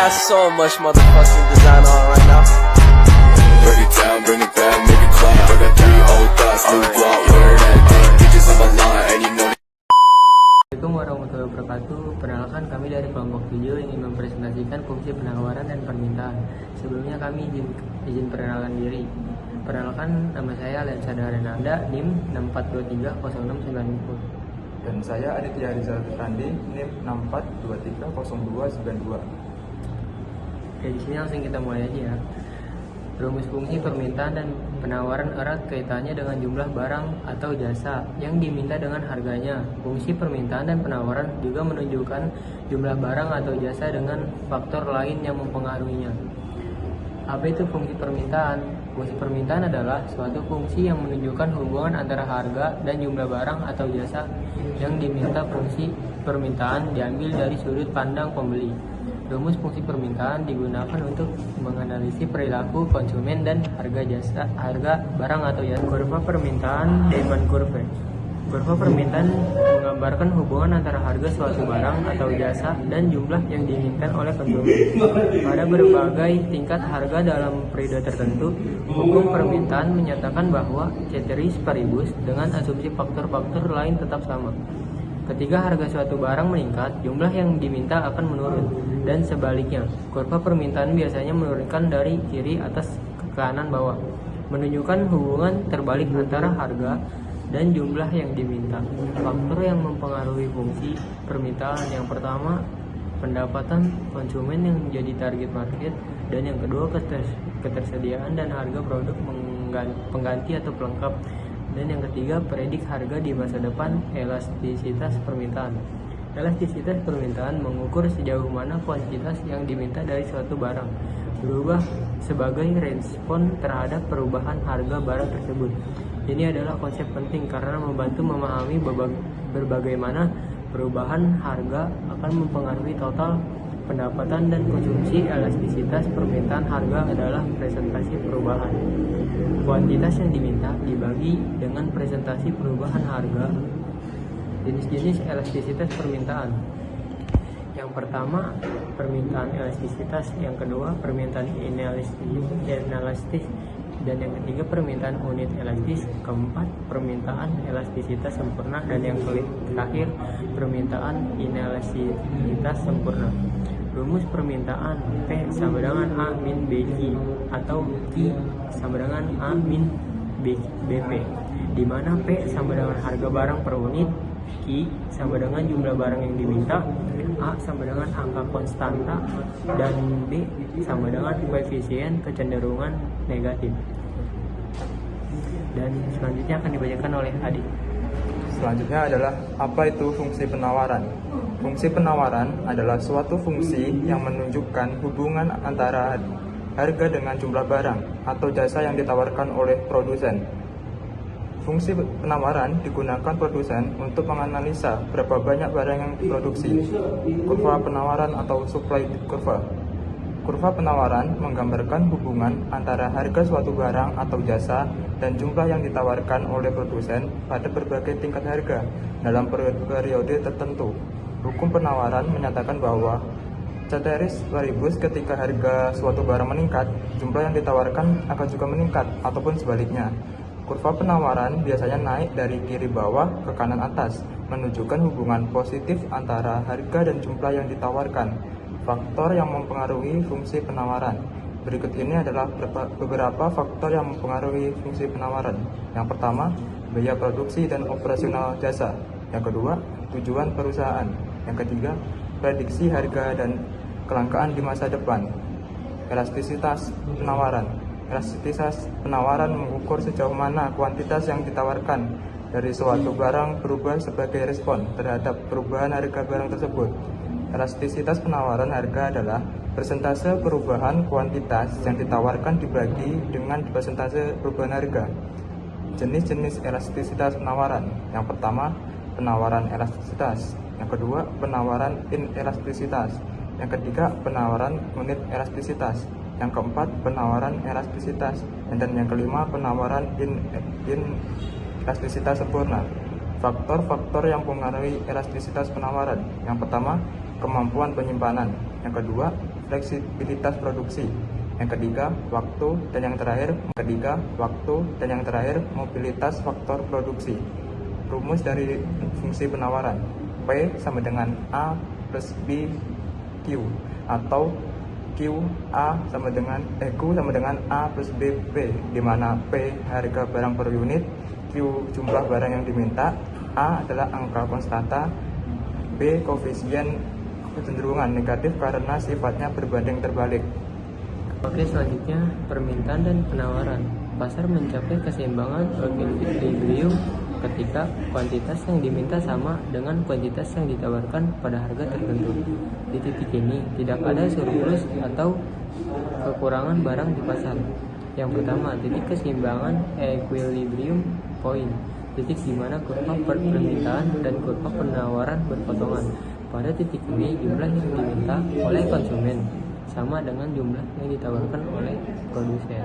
got so much motherfucking design on right now. Break it down, bring it back, make it clap. I got 3 old thoughts, new block, where that thing. Bitches on my line, and you know. Assalamualaikum warahmatullahi wabarakatuh. Perkenalkan, kami dari kelompok 7 ingin mempresentasikan fungsi penawaran dan permintaan. Sebelumnya kami izin perkenalan diri. Perkenalkan, nama saya Lensada Renalda, NIM 64230690. Dan saya Aditya Rizal Randi, NIM 64230292. Oke, di sini langsung kita mulai aja ya. Rumus fungsi permintaan dan penawaran erat kaitannya dengan jumlah barang atau jasa yang diminta dengan harganya. Fungsi permintaan dan penawaran juga menunjukkan jumlah barang atau jasa dengan faktor lain yang mempengaruhinya. Apa itu fungsi permintaan? Fungsi permintaan adalah suatu fungsi yang menunjukkan hubungan antara harga dan jumlah barang atau jasa yang diminta. Fungsi permintaan diambil dari sudut pandang pembeli. Rumus fungsi permintaan digunakan untuk menganalisis perilaku konsumen dan harga barang atau jasa. Kurva permintaan, demand curve. Kurva permintaan menggambarkan hubungan antara harga suatu barang atau jasa dan jumlah yang diinginkan oleh konsumen. Pada berbagai tingkat harga dalam periode tertentu, hukum permintaan menyatakan bahwa ceteris paribus dengan asumsi faktor-faktor lain tetap sama. Ketika harga suatu barang meningkat, jumlah yang diminta akan menurun, dan sebaliknya. Kurva permintaan biasanya menurunkan dari kiri atas ke kanan bawah, menunjukkan hubungan terbalik antara harga dan jumlah yang diminta. Faktor yang mempengaruhi fungsi permintaan: yang pertama, pendapatan konsumen yang menjadi target market, dan yang kedua, ketersediaan dan harga produk pengganti atau pelengkap, dan yang ketiga, predik harga di masa depan. Elastisitas permintaan. Elastisitas permintaan mengukur sejauh mana kuantitas yang diminta dari suatu barang berubah sebagai respon terhadap perubahan harga barang tersebut. Ini adalah konsep penting karena membantu memahami bagaimana perubahan harga akan mempengaruhi total pendapatan dan konsumsi. Elastisitas permintaan harga adalah presentasi perubahan kuantitas yang diminta dibagi dengan presentasi perubahan harga. Jenis-jenis elastisitas permintaan: yang pertama, permintaan elastisitas; yang kedua, permintaan inelastis; dan yang ketiga, permintaan unit elastis; keempat, permintaan elastisitas sempurna; dan yang terakhir, permintaan inelastisitas sempurna. Rumus permintaan: P sama dengan A min BQ atau Q sama dengan A min BP, di mana P sama dengan harga barang per unit, Q sama dengan jumlah barang yang diminta, A sama dengan angka konstanta, dan B sama dengan koefisien kecenderungan negatif. Dan selanjutnya akan dibacakan oleh Adi. Selanjutnya adalah apa itu fungsi penawaran. Fungsi penawaran adalah suatu fungsi yang menunjukkan hubungan antara harga dengan jumlah barang atau jasa yang ditawarkan oleh produsen. Fungsi penawaran digunakan produsen untuk menganalisa berapa banyak barang yang diproduksi. Kurva penawaran atau supply curve. Kurva penawaran menggambarkan hubungan antara harga suatu barang atau jasa dan jumlah yang ditawarkan oleh produsen pada berbagai tingkat harga dalam periode tertentu. Hukum penawaran menyatakan bahwa ceteris paribus, ketika harga suatu barang meningkat, jumlah yang ditawarkan akan juga meningkat, ataupun sebaliknya. Kurva penawaran biasanya naik dari kiri bawah ke kanan atas, menunjukkan hubungan positif antara harga dan jumlah yang ditawarkan. Faktor yang mempengaruhi fungsi penawaran. Berikut ini adalah beberapa faktor yang mempengaruhi fungsi penawaran. Yang pertama, biaya produksi dan operasional jasa. Yang kedua, tujuan perusahaan. Yang ketiga, prediksi harga dan kelangkaan di masa depan. Elastisitas penawaran. Elastisitas penawaran mengukur sejauh mana kuantitas yang ditawarkan dari suatu barang berubah sebagai respon terhadap perubahan harga barang tersebut. Elastisitas penawaran harga adalah persentase perubahan kuantitas yang ditawarkan dibagi dengan persentase perubahan harga. Jenis-jenis elastisitas penawaran. Yang pertama, penawaran elastisitas. Yang kedua, penawaran inelastisitas. Yang ketiga, penawaran unit elastisitas. Yang keempat, penawaran elastisitas. Dan yang kelima, penawaran inelastisitas sempurna. Faktor-faktor yang mempengaruhi elastisitas penawaran. Yang pertama, kemampuan penyimpanan. Yang kedua, fleksibilitas produksi. Yang ketiga, waktu. Dan yang terakhir, mobilitas faktor produksi. Rumus dari fungsi penawaran. P sama dengan A plus B Q, atau Q sama dengan A plus B P, di mana P harga barang per unit, Q jumlah barang yang diminta, A adalah angka konstanta, B koefisien kecenderungan negatif karena sifatnya berbanding terbalik. Oke, selanjutnya permintaan dan penawaran. Pasar mencapai keseimbangan equilibrium ketika kuantitas yang diminta sama dengan kuantitas yang ditawarkan pada harga tertentu. Di titik ini tidak ada surplus atau kekurangan barang di pasar. Yang pertama, titik keseimbangan equilibrium point, titik di mana kurva permintaan dan kurva penawaran berpotongan. Pada titik ini jumlah yang diminta oleh konsumen sama dengan jumlah yang ditawarkan oleh produsen.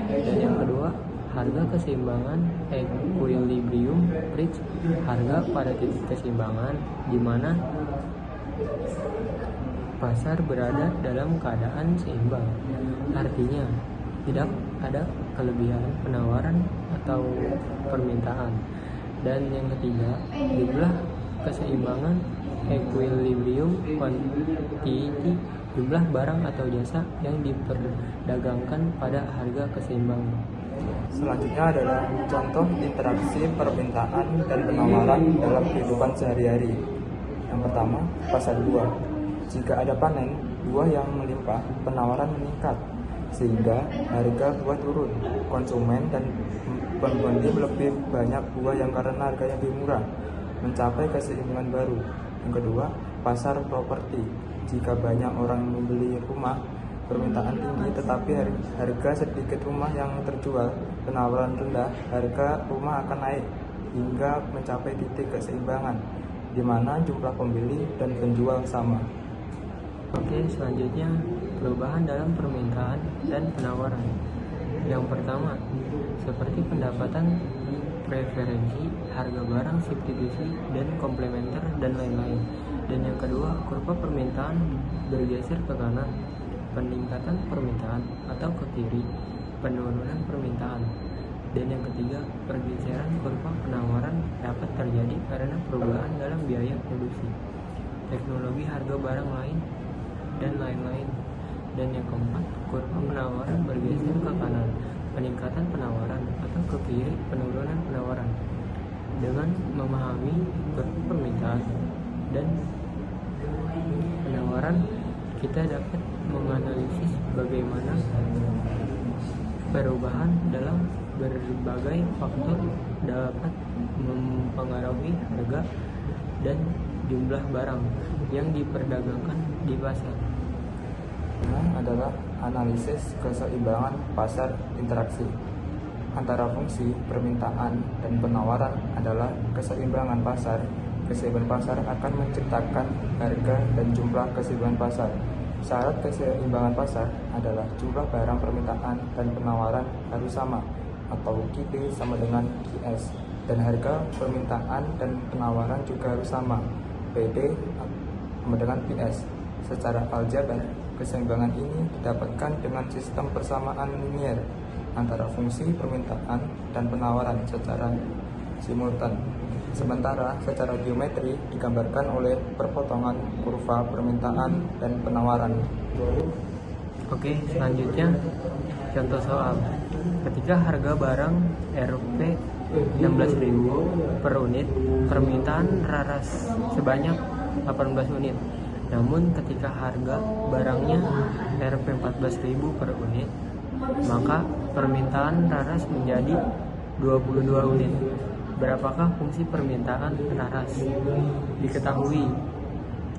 Dan yang kedua, harga keseimbangan equilibrium reach, harga pada titik keseimbangan di mana pasar berada dalam keadaan seimbang. Artinya tidak ada kelebihan penawaran atau permintaan. Dan yang ketiga, jumlah keseimbangan equilibrium quantity, jumlah barang atau jasa yang diperdagangkan pada harga keseimbangan. Selanjutnya adalah contoh interaksi permintaan dan penawaran dalam kehidupan sehari-hari. Yang pertama, pasar buah. Jika ada panen buah yang melimpah, penawaran meningkat sehingga harga buah turun. Konsumen dan pembeli lebih banyak buah yang karena harganya lebih murah, mencapai keseimbangan baru. Yang kedua, pasar properti. Jika banyak orang membeli rumah, permintaan tinggi tetapi harga sedikit rumah yang terjual, penawaran rendah, harga rumah akan naik hingga mencapai titik keseimbangan di mana jumlah pembeli dan penjual sama. Oke, selanjutnya perubahan dalam permintaan dan penawaran. Yang pertama, seperti pendapatan, preferensi, harga barang, substitusi, dan komplementer, dan lain-lain. Dan yang kedua, kurva permintaan bergeser ke kanan, peningkatan permintaan, atau ke kiri, penurunan permintaan. Dan yang ketiga, pergeseran kurva penawaran dapat terjadi karena perubahan dalam biaya produksi, teknologi harga barang lain, dan lain-lain. Dan yang keempat, kurva penawaran bergeser ke kanan, peningkatan penawaran, atau ke kiri, penurunan penawaran. Dengan memahami kurva permintaan dan penawaran, kita dapat menganalisis bagaimana perubahan dalam berbagai faktor dapat mempengaruhi harga dan jumlah barang yang diperdagangkan di pasar. Adalah analisis keseimbangan pasar interaksi antara fungsi permintaan dan penawaran adalah keseimbangan pasar. Keseimbangan pasar akan menciptakan harga dan jumlah keseimbangan pasar. Syarat keseimbangan pasar adalah jumlah barang permintaan dan penawaran harus sama, atau QP sama dengan QS, dan harga permintaan dan penawaran juga harus sama, PD sama dengan PS. Secara aljabar, keseimbangan ini didapatkan dengan sistem persamaan linier antara fungsi permintaan dan penawaran secara simultan. Sementara secara geometri digambarkan oleh perpotongan kurva permintaan dan penawaran. Oke, selanjutnya contoh soal. Ketika harga barang Rp 16.000 per unit, permintaan raras sebanyak 18 unit. Namun ketika harga barangnya Rp 14.000 per unit, maka permintaan raras menjadi 22 unit. Berapakah fungsi permintaan raras? Diketahui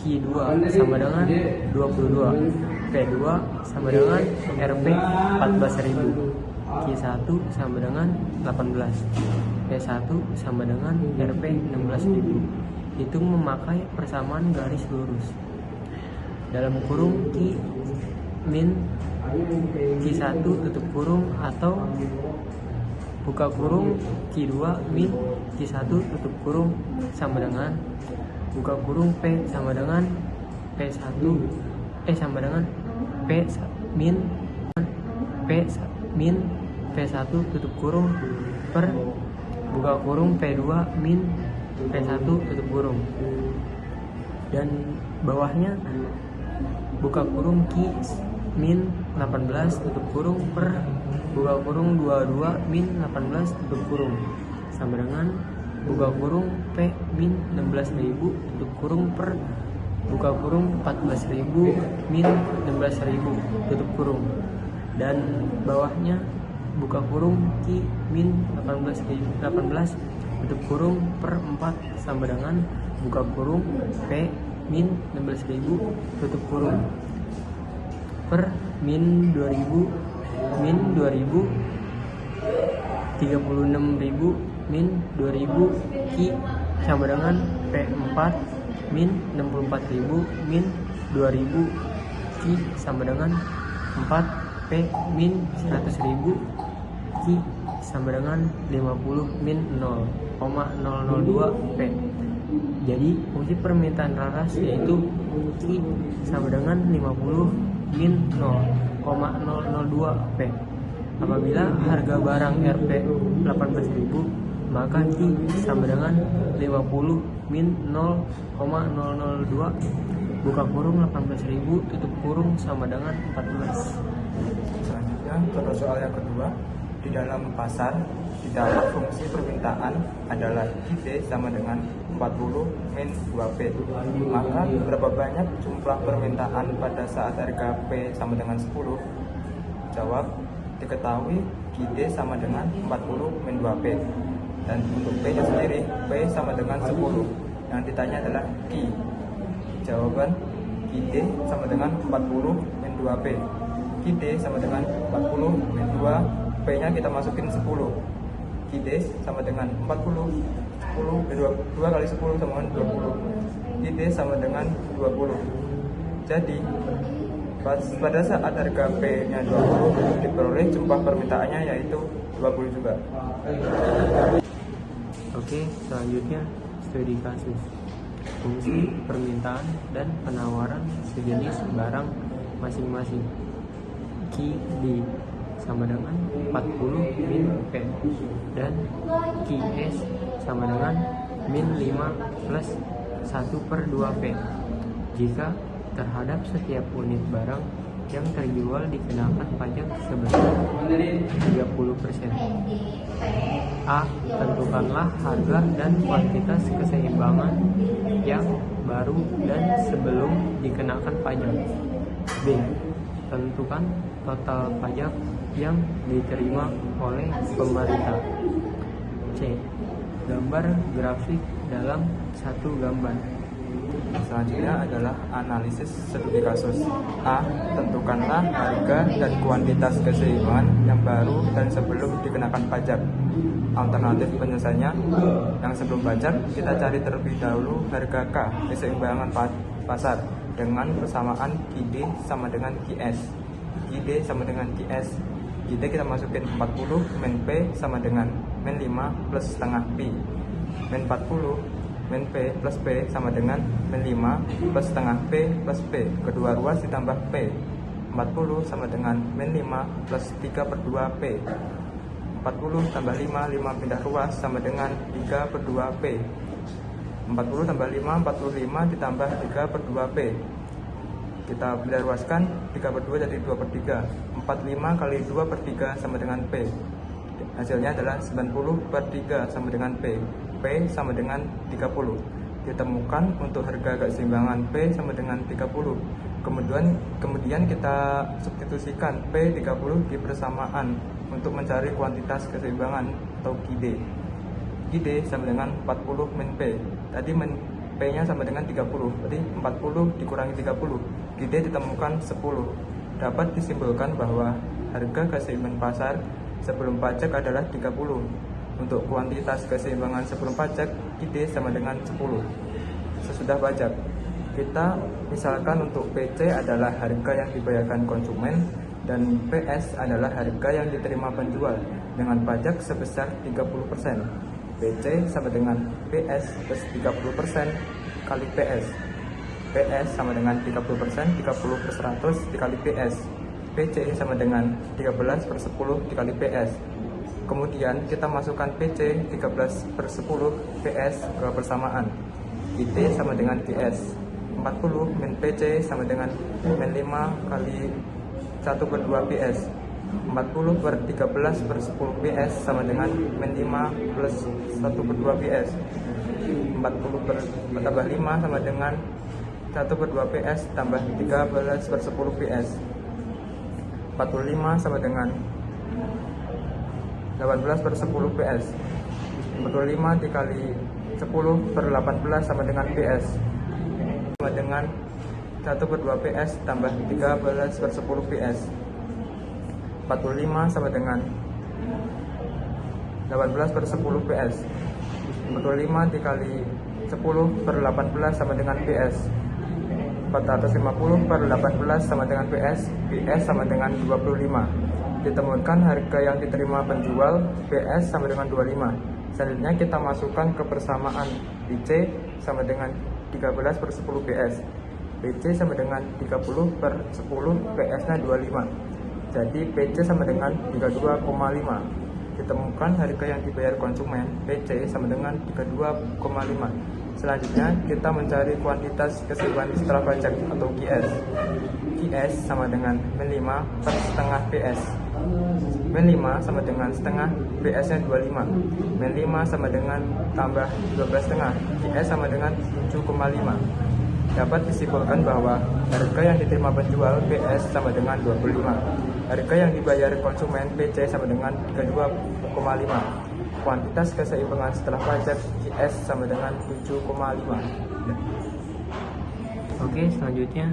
Q2 sama dengan 22, P2 sama dengan Rp 14.000, Q1 sama dengan 18, P1 sama dengan Rp 16.000. Itu memakai persamaan garis lurus. Dalam kurung Q min Q1 tutup kurung atau buka kurung Q2 min Q1 tutup kurung sama dengan buka kurung P sama dengan P1 sama dengan P min P1 tutup kurung per buka kurung P2 min P1 tutup kurung, dan bawahnya buka kurung Q min 18 tutup kurung per buka kurung 22 min 18 tutup kurung sama dengan buka kurung P min 16.000 tutup kurung per buka kurung 14.000 min 16.000 tutup kurung, dan bawahnya buka kurung Q min 18 tutup kurung per 4 sama dengan buka kurung P min 16.000 tutup kurung per min 2000 36.000 min 2000 Q sama dengan P4 min 64.000 min 2000 Q sama dengan 4 P min 100.000 Q sama dengan 50 min 0,002 P. Jadi fungsi permintaan laras yaitu Q sama dengan 50 min 0,002 P. Apabila harga barang Rp 18.000, maka Q sama dengan 50 min 0,002 buka kurung 18.000 tutup kurung sama dengan 14. Selanjutnya, contoh soal yang kedua. Di dalam pasar, di dalam fungsi permintaan adalah QT sama dengan 40 min 2P. Maka berapa banyak jumlah permintaan pada saat harga P sama dengan 10? Jawab, diketahui QT sama dengan 40 min 2P. Dan untuk P-nya sendiri, P sama dengan 10. Yang ditanya adalah Q. Jawaban, QT sama dengan 40 min 2P. QT sama dengan 40 min 2, P-nya kita masukin 10. QT sama dengan 40. 2 kali 10 sama dengan 20. QT sama dengan 20. Jadi, pada saat harga P-nya 20, diperoleh jumlah permintaannya yaitu 20 juga. Oke, selanjutnya studi kasus. Fungsi permintaan dan penawaran sejenis barang masing-masing. QD sama dengan 40 min P dan QS sama dengan min 5 plus 1 per 2 P jika terhadap setiap unit barang yang terjual dikenakan pajak sebesar 30%. A. Tentukanlah harga dan kuantitas keseimbangan yang baru dan sebelum dikenakan pajak. B. Tentukan total pajak yang diterima oleh pemerintah. C. Gambar grafik dalam satu gambar. Selanjutnya adalah analisis studi kasus. A. Tentukanlah harga dan kuantitas keseimbangan yang baru dan sebelum dikenakan pajak. Alternatif penyelesaiannya, yang sebelum pajak kita cari terlebih dahulu harga K, keseimbangan pasar, dengan persamaan QD sama dengan QS. QD sama dengan QS. QD kita masukin 40 min P sama dengan min 5 plus setengah P. Min 40 min P plus P sama dengan min 5 plus setengah P plus P. Kedua ruas ditambah P. 40 sama dengan min 5 plus 3 per 2 P. 40 tambah 5 pindah ruas sama dengan 3 per 2 P. 40 tambah 5, 45 ditambah 3 per 2 P. Kita pindah ruaskan, 3 per 2 jadi 2 per 3. 45 kali 2 per 3 sama dengan P. Hasilnya adalah 90 per 3 sama dengan P. P sama dengan 30. Ditemukan untuk harga keseimbangan P sama dengan 30. Kemudian kita substitusikan P30 di persamaan untuk mencari kuantitas keseimbangan atau QD. QD sama dengan 40 min P. Tadi min P-nya sama dengan 30. Berarti 40 dikurangi 30. QD ditemukan 10. Dapat disimpulkan bahwa harga keseimbangan pasar sebelum pajak adalah 30. Untuk kuantitas keseimbangan sebelum pajak, QD sama dengan 10. Sesudah pajak, kita misalkan untuk PC adalah harga yang dibayarkan konsumen dan PS adalah harga yang diterima penjual dengan pajak sebesar 30%. PC sama dengan PS plus 30% kali PS. PS sama dengan 30%, 30/100 dikali PS. PC sama dengan 13/10 dikali PS. Kemudian kita masukkan PC 13/10 PS ke persamaan. IT sama dengan GS. 40 min PC sama dengan min 5 kali 1/2 PS. 40/13/10 PS sama dengan min 5 plus 1/2 PS. 40 tambah 5 sama dengan 1/2 PS tambah 13/10 PS. 45 sama dengan 18/10 PS. 45 dikali 10/18 sama dengan PS, sama dengan 1/2 PS tambah 13/10 PS. 45 sama dengan 18/10 PS. 45 dikali 10/18 sama dengan PS. 450/18 sama dengan PS. PS sama dengan 25. Ditemukan harga yang diterima penjual, PS sama dengan 25. Selanjutnya kita masukkan ke persamaan. PC sama dengan 13/10 PS. PC sama dengan 30/10, PS-nya 25. Jadi PC sama dengan 32,5. Ditemukan harga yang dibayar konsumen, PC sama dengan 32,5. Selanjutnya kita mencari kuantitas keseimbangan setelah pajak atau QS. QS sama dengan min 5 per setengah PS. Min 5 sama dengan setengah, PS nya 25. Min 5 sama dengan tambah 12,5, QS sama dengan 7,5. Dapat disimpulkan bahwa harga yang diterima penjual PS sama dengan 25. Harga yang dibayar konsumen PC sama dengan 32,5. Kuantitas keseimbangan setelah pajak QS sama dengan 7,5. Oke, selanjutnya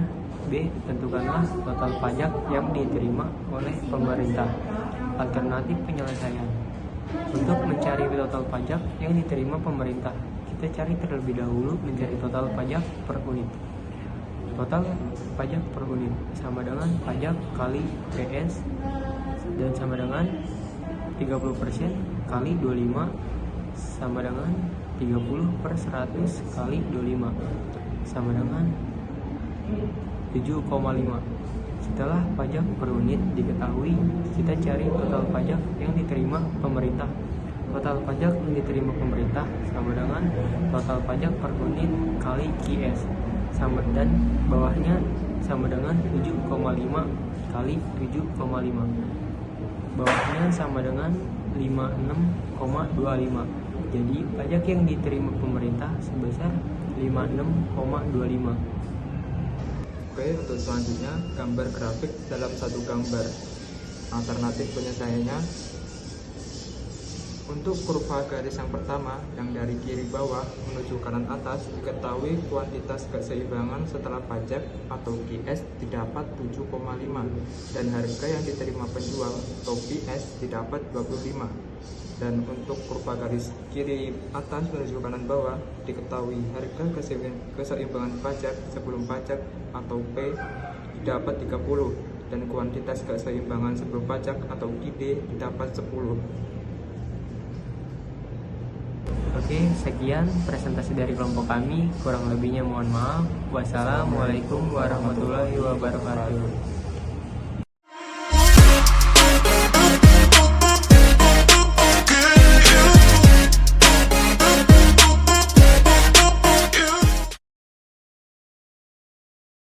B. Tentukanlah total pajak yang diterima oleh pemerintah. Alternatif penyelesaian. Untuk mencari total pajak yang diterima pemerintah, kita cari terlebih dahulu mencari total pajak per unit. Total pajak per unit sama dengan pajak kali PS dan sama dengan 30% kali 25 sama dengan 30/100 kali 25 sama dengan 7,5. Setelah pajak per unit diketahui, kita cari total pajak yang diterima pemerintah. Total pajak yang diterima pemerintah sama dengan total pajak per unit kali QS sama, dan bawahnya sama dengan 7,5 kali 7,5. Bawahnya sama dengan 56,25. Jadi pajak yang diterima pemerintah sebesar 56,25. Oke, untuk selanjutnya gambar grafik dalam satu gambar. Alternatif penyelesaiannya, untuk kurva garis yang pertama yang dari kiri bawah menuju kanan atas, diketahui kuantitas keseimbangan setelah pajak atau QS didapat 7,5 dan harga yang diterima penjual atau PS didapat 25. Dan untuk kurva garis kiri atas menuju kanan bawah, diketahui harga keseimbangan pajak sebelum pajak atau P didapat 30 dan kuantitas keseimbangan sebelum pajak atau QD didapat 10. Oke, sekian presentasi dari kelompok kami. Kurang lebihnya mohon maaf. Wassalamualaikum warahmatullahi wabarakatuh.